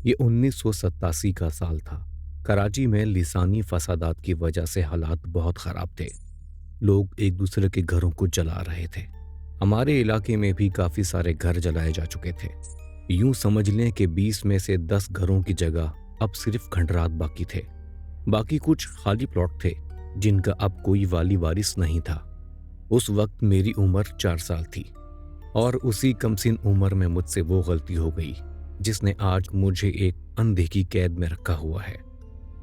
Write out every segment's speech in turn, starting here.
یہ 1987 کا سال تھا۔ کراچی میں لسانی فسادات کی وجہ سے حالات بہت خراب تھے۔ لوگ ایک دوسرے کے گھروں کو جلا رہے تھے۔ ہمارے علاقے میں بھی کافی سارے گھر جلائے جا چکے تھے۔ یوں سمجھ لیں کہ 20 میں سے 10 گھروں کی جگہ اب صرف کھنڈرات باقی تھے۔ باقی کچھ خالی پلاٹ تھے جن کا اب کوئی والی وارث نہیں تھا۔ اس وقت میری عمر 4 سال تھی اور اسی کم سن عمر میں مجھ سے وہ غلطی ہو گئی جس نے آج مجھے ایک اندھے کی قید میں رکھا ہوا ہے۔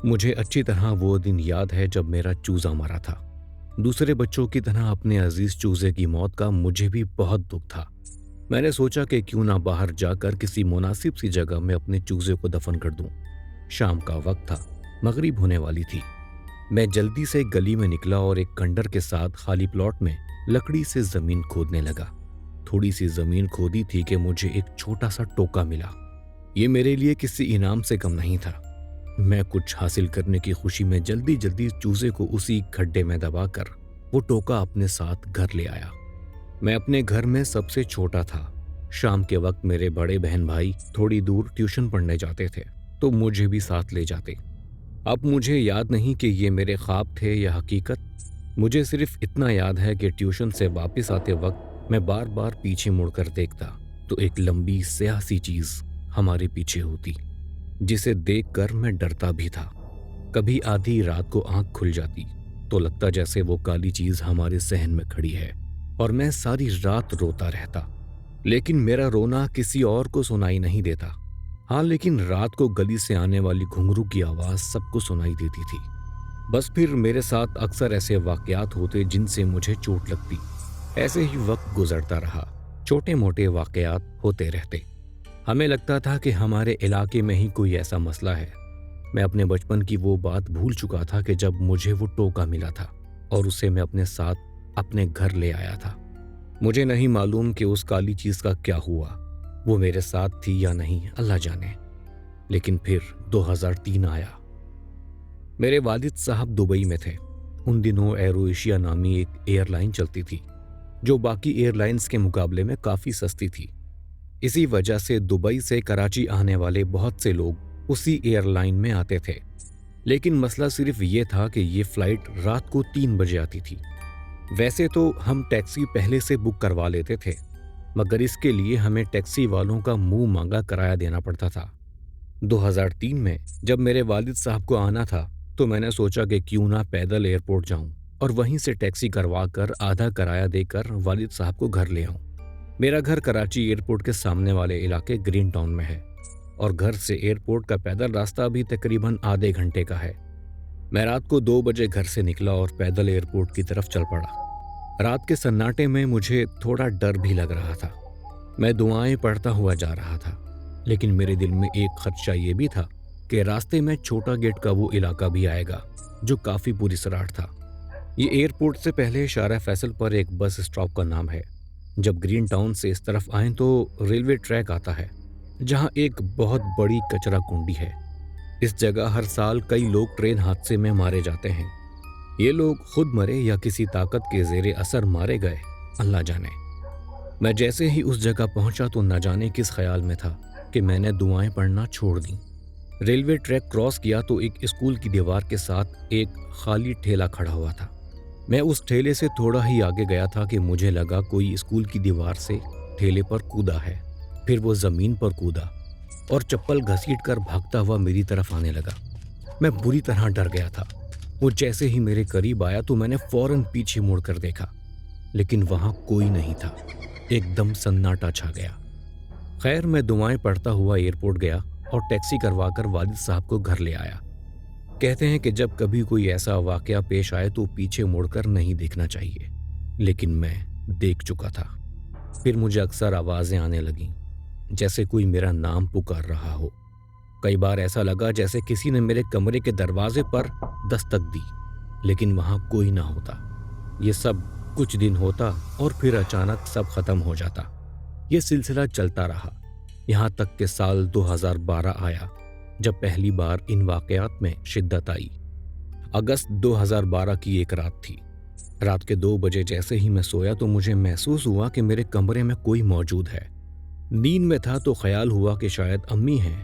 مجھے اچھی طرح وہ دن یاد ہے جب میرا چوزا مرا تھا۔ دوسرے بچوں کی طرح اپنے عزیز چوزے کی موت کا مجھے بھی بہت دکھ تھا۔ میں نے سوچا کہ کیوں نہ باہر جا کر کسی مناسب سی جگہ میں اپنے چوزے کو دفن کر دوں۔ شام کا وقت تھا، مغرب ہونے والی تھی۔ میں جلدی سے گلی میں نکلا اور ایک کنڈر کے ساتھ خالی پلاٹ میں لکڑی سے زمین کھودنے لگا۔ تھوڑی سی زمین کھودی تھی کہ مجھے ایک چھوٹا سا ٹوکا ملا۔ یہ میرے لیے کسی انعام سے کم نہیں تھا۔ میں کچھ حاصل کرنے کی خوشی میں جلدی چوزے کو اسی کھڈے میں دبا کر وہ ٹوکا اپنے ساتھ گھر لے آیا۔ میں اپنے گھر میں سب سے چھوٹا تھا۔ شام کے وقت میرے بڑے بہن بھائی تھوڑی دور ٹیوشن پڑھنے جاتے تھے تو مجھے بھی ساتھ لے جاتے۔ اب مجھے یاد نہیں کہ یہ میرے خواب تھے یا حقیقت۔ مجھے صرف اتنا یاد ہے کہ ٹیوشن سے واپس آتے وقت میں بار بار پیچھے مڑ کر دیکھتا تو ایک لمبی سیاہ سی چیز ہمارے پیچھے ہوتی جسے دیکھ کر میں ڈرتا بھی تھا۔ کبھی آدھی رات کو آنکھ کھل جاتی تو لگتا جیسے وہ کالی چیز ہمارے صحن میں کھڑی ہے اور میں ساری رات روتا رہتا، لیکن میرا رونا کسی اور کو سنائی نہیں دیتا۔ ہاں، لیکن رات کو گلی سے آنے والی گھنگرو کی آواز سب کو سنائی دیتی تھی۔ بس پھر میرے ساتھ اکثر ایسے واقعات ہوتے جن سے مجھے چوٹ لگتی۔ ایسے ہی وقت گزرتا رہا، چھوٹے موٹے واقعات ہوتے رہتے۔ ہمیں لگتا تھا کہ ہمارے علاقے میں ہی کوئی ایسا مسئلہ ہے۔ میں اپنے بچپن کی وہ بات بھول چکا تھا کہ جب مجھے وہ ٹوکا ملا تھا اور اسے میں اپنے ساتھ اپنے گھر لے آیا تھا۔ مجھے نہیں معلوم کہ اس کالی چیز کا کیا ہوا، وہ میرے ساتھ تھی یا نہیں، اللہ جانے۔ لیکن پھر 2003 آیا۔ میرے والد صاحب دبئی میں تھے۔ ان دنوں ایرو ایشیا نامی ایک ایئر لائن چلتی تھی جو باقی ایئر لائنز کے مقابلے میں کافی سستی تھی۔ اسی وجہ سے دبئی سے کراچی آنے والے بہت سے لوگ اسی ایئر لائن میں آتے تھے۔ لیکن مسئلہ صرف یہ تھا کہ یہ فلائٹ رات کو 3 بجے آتی تھی۔ ویسے تو ہم ٹیکسی پہلے سے بک کروا لیتے تھے، مگر اس کے لیے ہمیں ٹیکسی والوں کا منہ مانگا کرایہ دینا پڑتا تھا۔ 2003 میں جب میرے والد صاحب کو آنا تھا تو میں نے سوچا کہ کیوں نہ پیدل ایئرپورٹ جاؤں اور وہیں سے ٹیکسی کروا کر آدھا کرایہ دے کر والد صاحب کو گھر لے آؤں۔ میرا گھر کراچی ایئرپورٹ کے سامنے والے علاقے گرین ٹاؤن میں ہے اور گھر سے ایئرپورٹ کا پیدل راستہ بھی تقریباً آدھے گھنٹے کا ہے۔ میں رات کو 2 بجے گھر سے نکلا اور پیدل ایئرپورٹ کی طرف چل پڑا۔ رات کے سناٹے میں مجھے تھوڑا ڈر بھی لگ رہا تھا۔ میں دعائیں پڑھتا ہوا جا رہا تھا، لیکن میرے دل میں ایک خدشہ یہ بھی تھا کہ راستے میں چھوٹا گیٹ کا وہ علاقہ بھی آئے گا جو کافی پراسرار تھا۔ یہ ایئرپورٹ سے پہلے شارع فیصل پر ایک بس اسٹاپ کا نام ہے۔ جب گرین ٹاؤن سے اس طرف آئیں تو ریلوے ٹریک آتا ہے جہاں ایک بہت بڑی کچرا کنڈی ہے۔ اس جگہ ہر سال کئی لوگ ٹرین حادثے میں مارے جاتے ہیں۔ یہ لوگ خود مرے یا کسی طاقت کے زیر اثر مارے گئے، اللہ جانے۔ میں جیسے ہی اس جگہ پہنچا تو نہ جانے کس خیال میں تھا کہ میں نے دعائیں پڑھنا چھوڑ دیں۔ ریلوے ٹریک کراس کیا تو ایک اسکول کی دیوار کے ساتھ ایک خالی ٹھیلا کھڑا ہوا تھا۔ میں اس ٹھیلے سے تھوڑا ہی آگے گیا تھا کہ مجھے لگا کوئی اسکول کی دیوار سے ٹھیلے پر کودا ہے، پھر وہ زمین پر کودا اور چپل گھسیٹ کر بھاگتا ہوا میری طرف آنے لگا۔ میں بری طرح ڈر گیا تھا۔ وہ جیسے ہی میرے قریب آیا تو میں نے فوراً پیچھے مڑ کر دیکھا، لیکن وہاں کوئی نہیں تھا۔ ایک دم سناٹا چھا گیا۔ خیر، میں دعائیں پڑھتا ہوا ایئرپورٹ گیا اور ٹیکسی کروا کر والد صاحب کو گھر لے آیا۔ کہتے ہیں کہ جب کبھی کوئی ایسا واقعہ پیش آئے تو پیچھے مڑ کر نہیں دیکھنا چاہیے، لیکن میں دیکھ چکا تھا۔ پھر مجھے اکثر آوازیں آنے لگیں جیسے کوئی میرا نام پکار رہا ہو۔ کئی بار ایسا لگا جیسے کسی نے میرے کمرے کے دروازے پر دستک دی، لیکن وہاں کوئی نہ ہوتا۔ یہ سب کچھ دن ہوتا اور پھر اچانک سب ختم ہو جاتا۔ یہ سلسلہ چلتا رہا یہاں تک کہ سال 2012 آیا جب پہلی بار ان واقعات میں شدت آئی۔ اگست 2012 کی ایک رات تھی۔ رات کے 2 بجے جیسے ہی میں سویا تو مجھے محسوس ہوا کہ میرے کمرے میں کوئی موجود ہے۔ نیند میں تھا تو خیال ہوا کہ شاید امی ہیں،